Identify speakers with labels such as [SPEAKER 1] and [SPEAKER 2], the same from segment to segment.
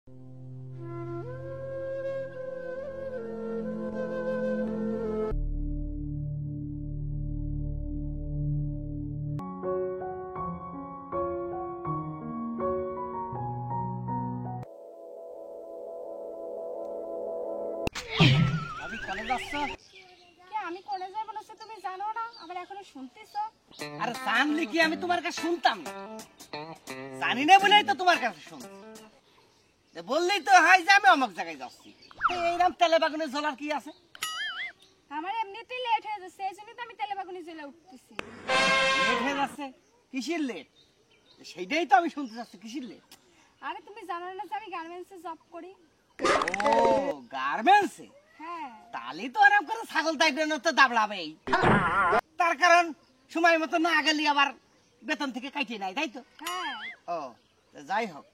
[SPEAKER 1] আমি কলেজ আসছো?
[SPEAKER 2] আমি কলেজ যাবো না তুমি জানো না, আবার এখনো শুনতেছো?
[SPEAKER 1] আরে জানলি কি আমি তোমার কাছে শুনতাম না? জানি না বলেই তো তোমার কাছে শুনছি। বললেই তো হয় যে আমি অমুক জায়গায় যাচ্ছি। এইরকম তেলে বাগুনে জ্বলার কি আছে?
[SPEAKER 2] আমার এমনিতেই লেট হয়ে যাচ্ছে, এই জন্য তো আমি তেলে বাগুনি জ্বলে উঠতেছি।
[SPEAKER 1] লেট হয়ে যাচ্ছে? কিসের লেট? সেইটাই তো আমি শুনতে চাচ্ছি, কিসের লেট?
[SPEAKER 2] আরে তুমি জানো না যে আমি গার্মেন্টসে জব করি?
[SPEAKER 1] ও গার্মেন্টসে?
[SPEAKER 2] হ্যাঁ।
[SPEAKER 1] তাহলে তো আরাম করে ছাগল টাইপের তো দাবড়াবেই। তার কারণ সময় মতো না গেলে আবার বেতন থেকে কাটিয়ে নেয়, তাই তো?
[SPEAKER 2] হ্যাঁ।
[SPEAKER 1] ও যাই হোক,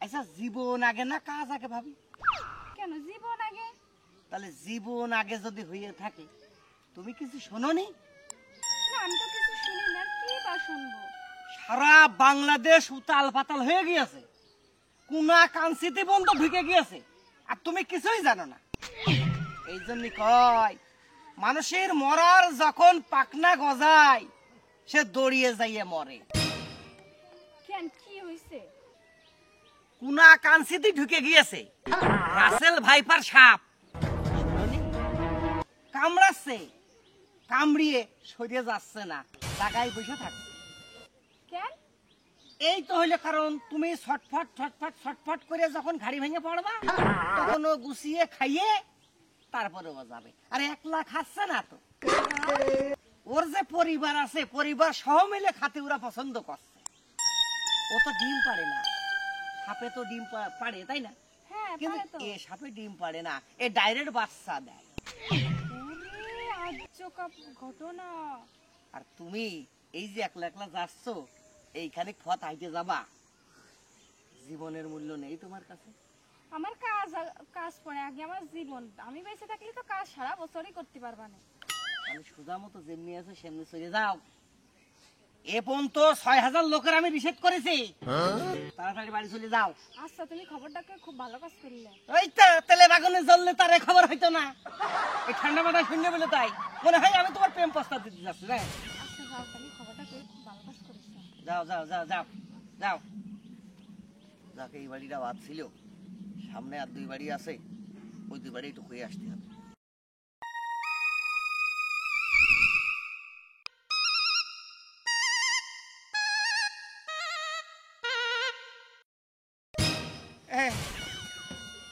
[SPEAKER 1] আচ্ছা জীবন আগে না কাজ আগে ভাবি?
[SPEAKER 2] কেন জীবন আগে?
[SPEAKER 1] তাহলে জীবন আগে যদি হয়ে থাকে, তুমি কিছু শোনোনি?
[SPEAKER 2] না আমি তো কিছু শুনি না, কি বা শুনবো?
[SPEAKER 1] সারা বাংলাদেশ উতাল পাতাল হয়ে গিয়েছে, কোনা কাঞ্চিতে বন্ধ ঢুকে গিয়েছে, আর তুমি কিছুই জানো না। এই জন্য কয় মানুষের মরার যখন পাকনা গজায় সে দড়িয়ে যাইয়ে মরে।
[SPEAKER 2] কেন কি হইছে?
[SPEAKER 1] কোনা কাঞ্চিতে ঢুকে গিয়েছে রাসেল ভাইপার সাপ, শুনোনি? কামড়াচ্ছে, কামড়িয়ে সরিয়ে যাচ্ছে না, জায়গায় বসে থাকছে।
[SPEAKER 2] কেন?
[SPEAKER 1] এই তো হইলো কারণ, তুমি ছটফট ছটফট ছটফট করে যখন ঘাড়ি ভেঙে পড়বা তখন ও গুছিয়ে খাইয়ে তারপরে ও যাবে। আরে একলা খাচ্ছে না তো, ওর যে পরিবার আছে পরিবার সহ মিলে খাতে ওরা পছন্দ করছে। ও তো ডিম পারে না, সাপে তো ডিম পারে তাই না?
[SPEAKER 2] হ্যাঁ
[SPEAKER 1] কিন্তু
[SPEAKER 2] পারে তো।
[SPEAKER 1] এ সাপে ডিম পারে না, এ ডাইরেক্ট বাচ্চা দেয়।
[SPEAKER 2] ওরে আজব ঘটনা।
[SPEAKER 1] আর তুমি এই যে একলা একলা যাচ্ছ, এইখানে খত হাইটে যাবা, জীবনের মূল্য নেই তোমার কাছে।
[SPEAKER 2] আমার কাজ কাজ পড়ে আগে আমার জীবন, আমি বেঁচে থাকলে তো কাজ সারা বছরই করতে পারবা না।
[SPEAKER 1] আমি সোজা মতো যেমনি আছে সেমনি চলে যাও। এ পর্যন্ত ৬,০০০ লোকের আমি রিসেট করেছি, তাড়াতাড়ি বাড়ি চলে যাও।
[SPEAKER 2] আচ্ছা তুমি খবরটাকে খুব ভালো কাজ করলে।
[SPEAKER 1] ওই তো তেলে বাগানে জ্বললে তার খবর হইতো না, এই ঠান্ডা মাথায় শূন্য বলে তাই মনে হয় আমি তোমার প্রেম প্রস্তাব দিতে যাচ্ছি।
[SPEAKER 2] আচ্ছা যাও, তুমি খবরটা করে খুব ভালো কাজ করেছো।
[SPEAKER 1] যাও যাও যাও যাও যাও। যাকে এই বাড়িটা বাদ ছিল, সামনে আর ২ বাড়ি আছে, ওই ২ বাড়ি একটু হয়ে আসতে হবে।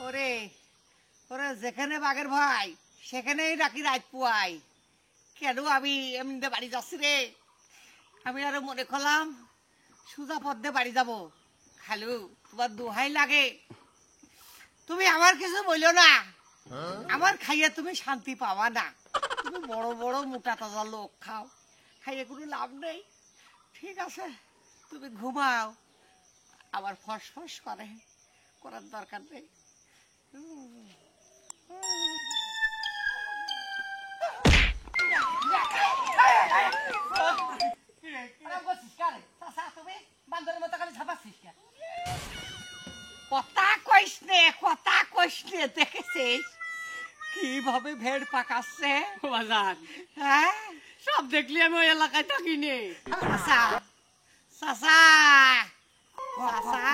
[SPEAKER 1] ওরে ওরে, যেখানে বাঘের ভাই সেখানেই রাখি রাত পুয়াই। কেন আমি এমনিতে বাড়ি যাচ্ছি রে? আমি আরো মনে করলাম সুজা পথে বাড়ি যাব। খালু তোমার দোহাই লাগে, তুমি আমার কিছু বললো না, আমার খাইয়ে তুমি শান্তি পাওয়া না। তুমি বড় বড় মোটা তাজা লোক খাও, খাইয়ে কোনো লাভ নেই। ঠিক আছে তুমি ঘুমাও, আবার ফস ফস করার দরকার নেই। কথা কইস নে, কথা কইস নে, দেখেছিস কিভাবে ভেড় পাকাচ্ছে
[SPEAKER 3] বাজার
[SPEAKER 1] হ্যাঁ?
[SPEAKER 3] সব দেখলি আমি ওই এলাকায় থাকি নে।
[SPEAKER 1] চাচা চাচা চাচা,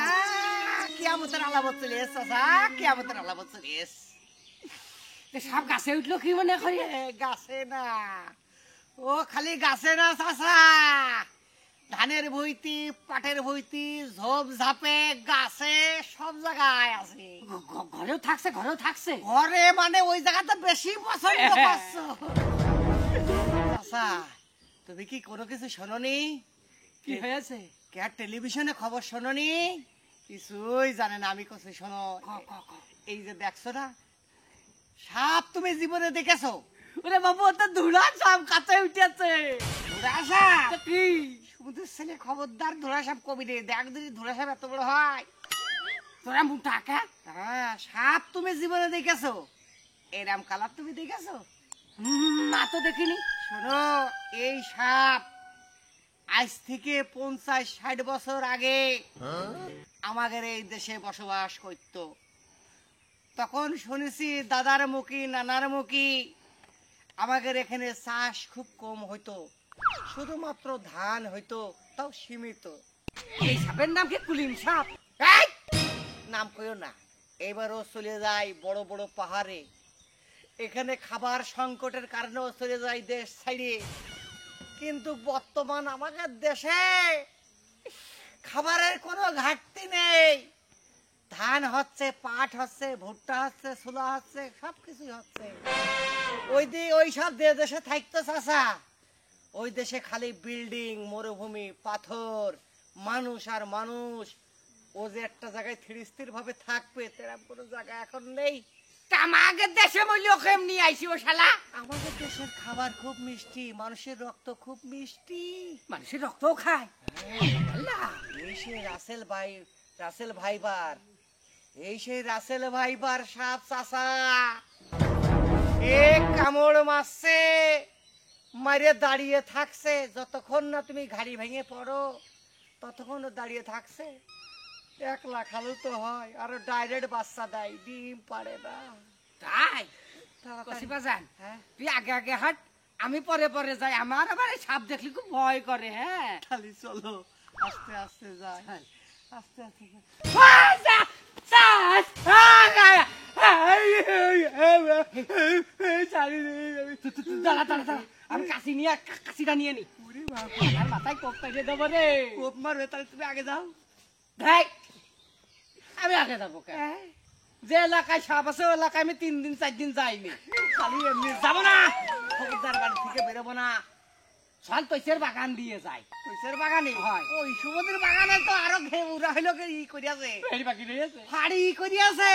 [SPEAKER 1] কিয়ামতের আলামত চলে এসে, চাচা কিয়ামতের আলামত চলে এসে।
[SPEAKER 3] সব গাছে উঠলো কি মনে করি?
[SPEAKER 1] গাছে না, ও খালি গাছে না চাচা, ধানের ভুইতি, পাটের ভুইতি, ঝোপ ঝাপে গাছে সব জায়গায় আছে।
[SPEAKER 3] ঘরেও থাকছে, ঘরেও থাকছে।
[SPEAKER 1] ঘরে মানে ওই জায়গাটা বেশি পছন্দ করছো। চাচা তুমি কি কোনো কিছু শোনোনি?
[SPEAKER 3] কি হয়েছে?
[SPEAKER 1] কে টেলিভিশনে খবর শোনোনি? কিছুই জানে না, আমি কিছু শোনো। এই যে দেখছো না সাপ, তুমি জীবনে দেখেছো?
[SPEAKER 3] ওরে বাবু, ও তো ধুলা সাপ কাছে উঠেছে।
[SPEAKER 1] ধুরা সাপ?
[SPEAKER 3] কি
[SPEAKER 1] সমুদ্রের ছেলে খবরদার, ধুরা সাপ কবি রে, দেখ যদি ধুরা সাপ এত বড় হয়।
[SPEAKER 3] তোরা মুটা কে?
[SPEAKER 1] হ্যাঁ সাপ তুমি জীবনে দেখেছো? এরাম কালার তুমি দেখেছো?
[SPEAKER 3] না তো দেখিনি।
[SPEAKER 1] শোনো, এই সাপ আজ থেকে 50-60 বছর আগে আমাদের এই দেশে বসবাস করত। তখন শুনেছি দাদার মুখী নানার মুখী আমাদের এখানে চাষ খুব কম হইতো, শুধুমাত্র ধান হইতো, তাও সীমিত।
[SPEAKER 3] এই সাপের নাম কি কুলিম সাপ?
[SPEAKER 1] এই! নাম কইও না। এবারও চলে যায় বড় বড় পাহাড়ে। এখানে খাবার সংকটের কারণেও চলে যায় দেশ ছাড়িয়ে। কিন্তু বর্তমান আমাদের দেশে খাবারের কোনো ঘাটতি নেই। ধান হচ্ছে, পাট হচ্ছে, ভুট্টা হচ্ছে, ছোলা হচ্ছে, সবকিছুই হচ্ছে। ওই সব দেশে থাকতো চাচা, ওই দেশে খালি বিল্ডিং, মরুভূমি, পাথর, মানুষ আর মানুষ। ও যে একটা জায়গায় স্থির ভাবে থাকবে তেরকম কোনো জায়গা এখন নেই।
[SPEAKER 3] তা আমাদের দেশে বললি ওকে এমনি আইসি ও শালা।
[SPEAKER 1] আমাদের দেশের খাবার খুব মিষ্টি, মানুষের রক্ত খুব মিষ্টি।
[SPEAKER 3] মানুষের রক্তও খায়। আল্লাহ,
[SPEAKER 1] এই সেই রাসেল ভাইবার, এই সেই রাসেল ভাইবার সাপ চাচা। এক কামড় মারছে, মারে দাঁড়িয়ে থাকছে। যতক্ষণ না তুমি ঘাড়ি ভেঙে পড়ো ততক্ষণ দাঁড়িয়ে থাকছে। 1 লাখ আলু তো হয়, আর ডাইরেক্ট বাচ্চা দেয়, ডিম পারে না।
[SPEAKER 3] তাই
[SPEAKER 1] তাড়াতাড়ি-
[SPEAKER 3] কসিবা যান,
[SPEAKER 1] হ্যাঁ,
[SPEAKER 3] তুই আগে আগে হাট, আমি পরে পরে যাই। আমার আবার এই সাপ দেখলি খুব ভয় করে। হ্যাঁ,
[SPEAKER 1] খালি চলো, আস্তে আস্তে যায়,
[SPEAKER 3] হ্যাঁ।
[SPEAKER 1] আস্তে আস্তে যায়।
[SPEAKER 3] দাঁড়া দাঁড়া দাঁড়া, আমি কাশিটা নিয়ে নি।
[SPEAKER 1] ওরে বাবা,
[SPEAKER 3] আমার মাথায় কোপ পেটে দেবো রে।
[SPEAKER 1] কোপ মারবে, তাহলে তুমি আগে যাও।
[SPEAKER 3] দেখ, আমি আগে যাবো কেন? যে এলাকায় সাপ আছে ওই এলাকায় আমি 3 দিন 4 দিন যাইনি।
[SPEAKER 1] খালি এমনি যাবো না, খবরদার বাড়ি থেকে বেরোবো না।
[SPEAKER 3] সল তৈসের বাগান দিয়ে যাই।
[SPEAKER 1] কৈশের বাগানে
[SPEAKER 3] হয়।
[SPEAKER 1] ওই সুমতির বাগানে তো আরো উড়া হইলো ই করিয়াছে,
[SPEAKER 3] এই বাকি রয়েছে,
[SPEAKER 1] ফাড়ি করিয়াছে।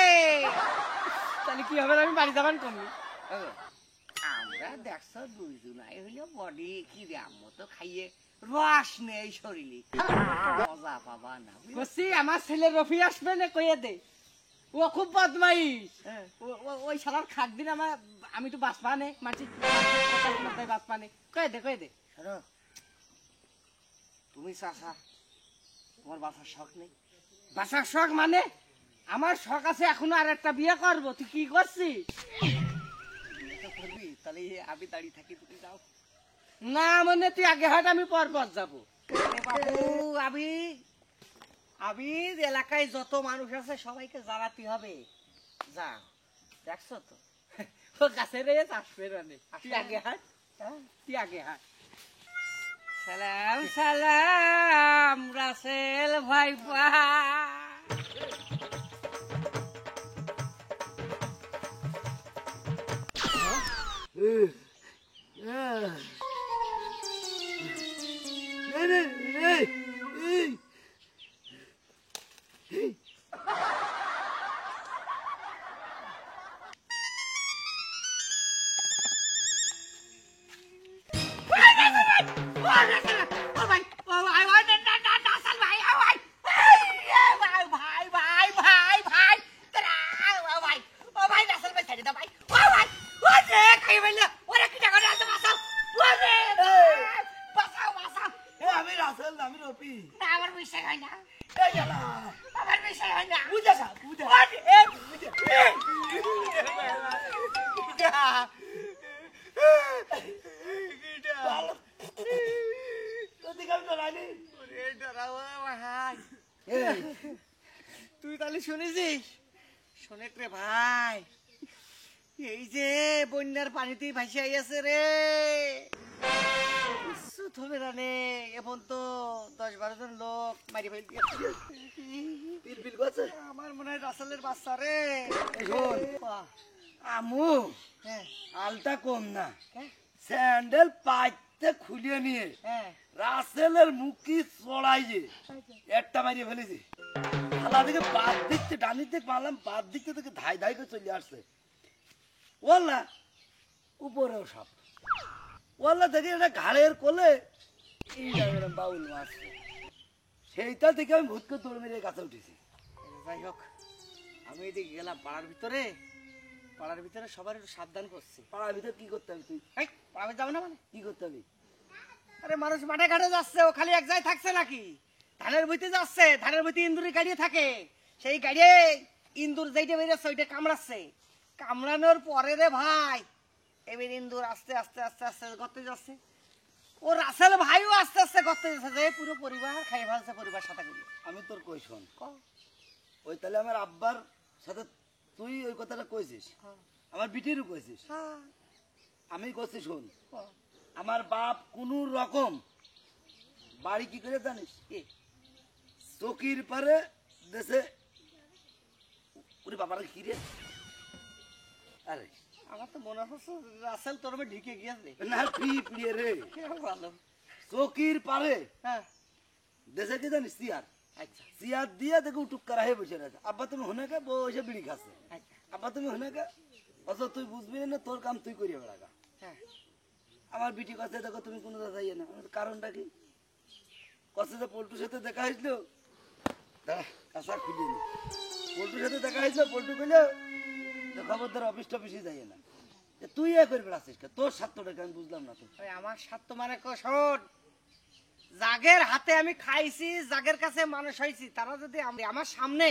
[SPEAKER 3] তাহলে কি হবে? আমি বাড়ি যাবান কমি।
[SPEAKER 1] আমরা দেখছো দুইজনাই হইলো বডি কি রাম মতো খাইয়ে রস নেই শরীরে, মজা পাবা না।
[SPEAKER 3] বসি আমার ছেলে রফি আসবে না কইয়ে দে, ও খুব বদমাইশ।
[SPEAKER 1] হ্যাঁ।
[SPEAKER 3] ওই শালার খাট দিন আমি তো বাঁচবা নে মাটি বাঁচবা নে। কয়ে দে
[SPEAKER 1] শোনো, তুমি চাচা, তোমার বাসার শখ নেই?
[SPEAKER 3] বাসার শখ মানে আমার শখ আছে, এখনো আর একটা বিয়ে করবো। তুই কি করছিস?
[SPEAKER 1] বিয়ে তো করবি, তাহলে আমি দাঁড়িয়ে থাকি, তুমি যাও।
[SPEAKER 3] না মানে তুই আগে হাট, আমি পর যাবো।
[SPEAKER 1] আরে বাবু, আমি এলাকায় যত মানুষ আছে সবাইকে জ্বালাতে হবে। যা, দেখছো তো।
[SPEAKER 3] ও গাছে রয়েছে, আসবে রানে। তুই আগে হাট,
[SPEAKER 1] হ্যাঁ?
[SPEAKER 3] তুই আগে হাট। সালাম সালাম রাসেল ভাইপা।
[SPEAKER 1] আমি রাসেল, আমি রফি।
[SPEAKER 3] আমার বিষয় হয় না,
[SPEAKER 1] এই গেলা।
[SPEAKER 3] আমার বিষয় হয় না।
[SPEAKER 1] বুঝা খা, বুঝা। তুই তাহলে শুনেছিস? শোনেক রে ভাই, এই যে বন্যার পানিতে ভাসি আইয়াছে রে, কিচ্ছুত হবে না রে। এখন তো 10-12 জন লোক মারি ফেল বিল করছে। আমার মনে হয় রাসেলের বাচ্চা রে।
[SPEAKER 4] শোন,
[SPEAKER 1] বাহ,
[SPEAKER 4] আমু
[SPEAKER 1] হ্যাঁ
[SPEAKER 4] আলটা কম না,
[SPEAKER 1] হ্যাঁ
[SPEAKER 4] স্যান্ডেল পাইতে খুলিয়ে নিয়ে
[SPEAKER 1] হ্যাঁ।
[SPEAKER 4] রাসেলের মুখি চড়াই যে একটা মারিয়ে ফেলেছি। খালা দিকে বাদ দিকতে, ডানি দিক মারলাম, বাদ দিকতে থেকে ধাই ধাই করে চলে আসছে। ওল্লা উপরেও সাপ, ওল্লা দেখি একটা ঘাড়ের কোলে এই জায়গায় বাউল মাছ। সেইটা থেকে আমি ভূত করে দৌড় মেরে গাছে উঠেছি।
[SPEAKER 1] যাই হোক, আমি এদিকে গেলাম পাড়ার ভিতরে, পাড়ার ভিতরে সবার একটু সাবধান করছি।
[SPEAKER 4] পাড়ার ভিতরে কি করতে হবে তুই?
[SPEAKER 1] এই, পাড়ার যাবো না মানে
[SPEAKER 4] কি করতে হবে?
[SPEAKER 1] আরে মানুষ মাঠে ঘাটে যাচ্ছে, ও খালি এক জায়গায় থাকছে নাকি? ধানের বইতে যাচ্ছে, ধানের বইতে ইন্দুরের গাড়ি থাকে, সেই গাড়ি ইন্দুর যেইটা বেরিয়েছে ওইটা কামড়াচ্ছে, কামড়ানোর পরে রে ভাই এবার ইন্দুর আস্তে আস্তে আস্তে আস্তে গর্তে যাচ্ছে, ও রাসেল ভাইও আস্তে আস্তে গর্তে যাচ্ছে, যে পুরো পরিবার খাই ফেলছে, পরিবার সাথে করি।
[SPEAKER 4] আমি তোর কই শোন, ওই তাহলে আমার আব্বার সাথে তুই ওই কথাটা কইছিস, আমার বিটিরও কইছিস, আমি কইছি শোন, আমার বাপ কোন রকম বাড়ি কি করে জানিস, চকির পারে দেশে, ওরে বাবার কি রে, আরে
[SPEAKER 1] আমার তো মনে হচ্ছে রাসেল তোর মধ্যে ঢুকে গিয়েছে।
[SPEAKER 4] না পিড়িয়ে রে,
[SPEAKER 1] ভালো।
[SPEAKER 4] চকির পারে
[SPEAKER 1] হ্যাঁ
[SPEAKER 4] দেশে কি জানিস চেয়ার,
[SPEAKER 1] আচ্ছা
[SPEAKER 4] চেয়ার দিয়ে দেখে উটুক করা হয়ে বসে রয়েছে, আব্বা তুমি হনে কে বসে বিড়ি খাচ্ছে,
[SPEAKER 1] আচ্ছা
[SPEAKER 4] আব্বা তুমি হনে কে, অত তুই বুঝবি না, তোর কাম তুই করিয়ে বেড়াগা।
[SPEAKER 1] হ্যাঁ
[SPEAKER 4] আমার বিটি কাছে দেখো তুমি কোনো যাইয়ে না, আমি বলি, কারণটা কি, কষ্ট যে পল্টুর সাথে দেখা হয়েছিল, দাঁড়া কাঁচা খুলি নি, পল্টুর সাথে দেখা হয়েছিল, পল্টু কইলো যে খবরদার অফিস টফিসে যাইয়ে না, এ তুই এ করে বেড়াচ্ছিস কে? তোর স্বার্থটাকে আমি বুঝলাম না তো।
[SPEAKER 1] ওই আমার স্বার্থ মানে শোন, জাগের হাতে আমি খাইছি, জাগের কাছে মানুষ হয়েছি, তারা যদি আমার সামনে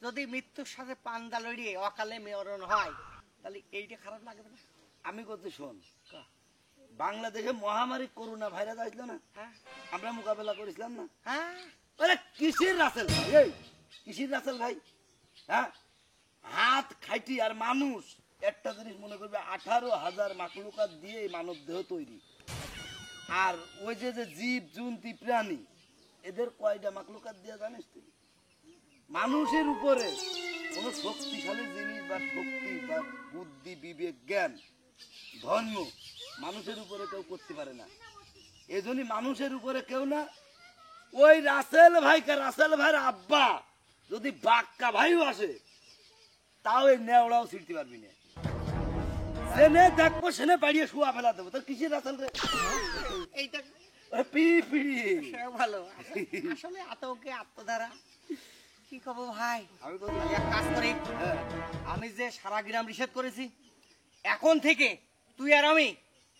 [SPEAKER 1] যদি মৃত্যুর সাথে পান্দা লড়িয়ে অকালে মেয়রণ হয়, তাহলে এইটা খারাপ লাগবে না?
[SPEAKER 4] আমি করতে শোন, বাংলাদেশে মহামারী করোনা ভাইরাস আসলো না,
[SPEAKER 1] হ্যাঁ
[SPEAKER 4] আমরা মোকাবেলা করেছিলাম না,
[SPEAKER 1] হ্যাঁ
[SPEAKER 4] আরে কিসের রাসেল ভাই, এই কিসের রাসেল ভাই, হ্যাঁ হাত খাইটি আর মানুষ একটা জিনিস মনে করবে 18,000 মাকলুকাত দিয়ে এই মানব দেহ তৈরি, আর ওই যে যে জীব জন্তু প্রাণী এদের কয়টা মাকলুকাত দিয়ে জানিস তুই? মানুষের উপরে কোন শক্তিশালী জিনিস বা শক্তি বা বুদ্ধি বিবেক জ্ঞান ধর্ম মানুষের উপরে কেউ করতে পারে না, এজন্যই মানুষের উপরে কেউ না, ওই রাসেল ভাইকে, রাসেল ভাইয়ের আব্বা যদি বাক্কা ভাইও আসে তাও এই নেওড়াও ছিড়তে পারবি না, সেনে দেখবো সেনে বাড়িয়ে শুয়া ফেলা দেবো, তোর কিসের রাসেল রে,
[SPEAKER 1] এইটা
[SPEAKER 4] ওরে পিড়ি
[SPEAKER 1] সেও ভালো। আসলে আতঙ্কে আত্মধারা কি কব ভাই,
[SPEAKER 4] আমি তো
[SPEAKER 1] তাহলে এক কাজ করি,
[SPEAKER 4] হ্যাঁ,
[SPEAKER 1] আমি যে সারা গ্রাম রিসেট করেছি, এখন থেকে তুই আর আমি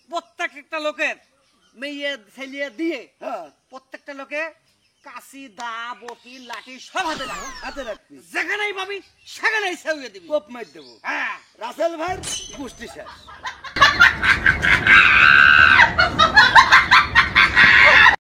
[SPEAKER 1] প্রত্যেকটা লোকের মেয়ে ছেলিয়ে দিয়ে
[SPEAKER 4] হ্যাঁ,
[SPEAKER 1] প্রত্যেকটা লোকে কাশি দা বটি লাঠি সব হাতে রাখো,
[SPEAKER 4] হাতে রাখবি,
[SPEAKER 1] যেখানেই পাবি সেখানেই সেউয়ে দিবি।
[SPEAKER 4] কোপ মার দেবো,
[SPEAKER 1] হ্যাঁ
[SPEAKER 4] রাসেল ভাইয়ের গোষ্ঠী শেষ।